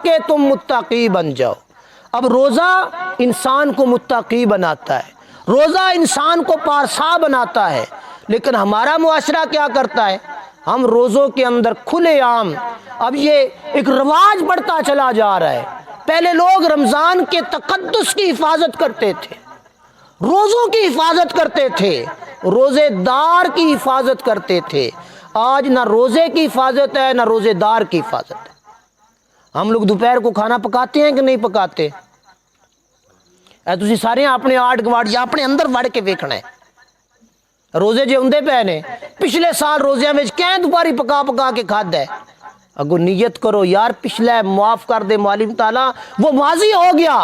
کہ تم متقی بن جاؤ۔ اب روزہ انسان کو متقی بناتا ہے، روزہ انسان کو پارسا بناتا ہے، لیکن ہمارا معاشرہ کیا کرتا ہے؟ ہم روزوں کے اندر کھلے عام، اب یہ ایک رواج بڑھتا چلا جا رہا ہے۔ پہلے لوگ رمضان کے تقدس کی حفاظت کرتے تھے، روزوں کی حفاظت کرتے تھے، روزے دار کی حفاظت کرتے تھے۔ آج نہ روزے کی حفاظت ہے نہ روزے دار کی حفاظت ہے۔ ہم لوگ دوپہر کو کھانا پکاتے ہیں کہ نہیں پکاتے؟ تسی سارے اپنے آٹ گواڑ یا اپنے اندر وڑ کے ویکھنا ہے۔ روزے جے ہوندے پے نے، پچھلے سال روزیاں وچ کہیں دوپہری پکا پکا کے کھادا ہے؟ اگو نیت کرو یار پچھلا معاف کر دے معلم تعالیٰ، وہ ماضی ہو گیا،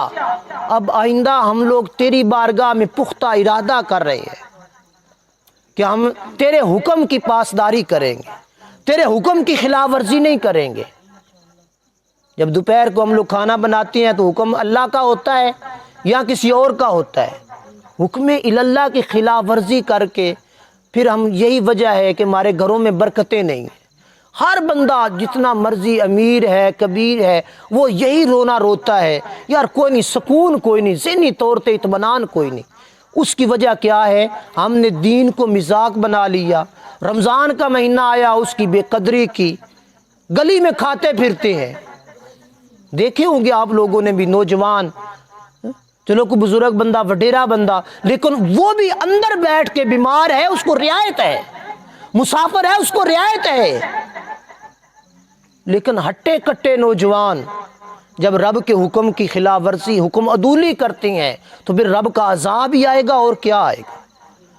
اب آئندہ ہم لوگ تیری بارگاہ میں پختہ ارادہ کر رہے ہیں کہ ہم تیرے حکم کی پاسداری کریں گے، تیرے حکم کی خلاف ورزی نہیں کریں گے۔ جب دوپہر کو ہم لوگ کھانا بناتے ہیں تو حکم اللہ کا ہوتا ہے یا کسی اور کا ہوتا ہے؟ حکم اللہ کی خلاف ورزی کر کے پھر ہم، یہی وجہ ہے کہ ہمارے گھروں میں برکتیں نہیں ہیں۔ ہر بندہ جتنا مرضی امیر ہے کبیر ہے وہ یہی رونا روتا ہے، یار کوئی نہیں، سکون کوئی نہیں، ذہنی طور پہ اطمینان کوئی نہیں۔ اس کی وجہ کیا ہے؟ ہم نے دین کو مذاق بنا لیا، رمضان کا مہینہ آیا اس کی بے قدری کی، گلی میں کھاتے پھرتے ہیں۔ دیکھے ہوں گے آپ لوگوں نے بھی نوجوان، چلو کوئی بزرگ بندہ وڈیرا بندہ، لیکن وہ بھی اندر بیٹھ کے بیمار ہے، اس کو رعایت ہے، مسافر ہے اس کو رعایت ہے، لیکن ہٹے کٹے نوجوان جب رب کے حکم کی خلاف ورزی، حکم عدولی کرتے ہیں تو پھر رب کا عذاب ہی آئے گا اور کیا آئے گا۔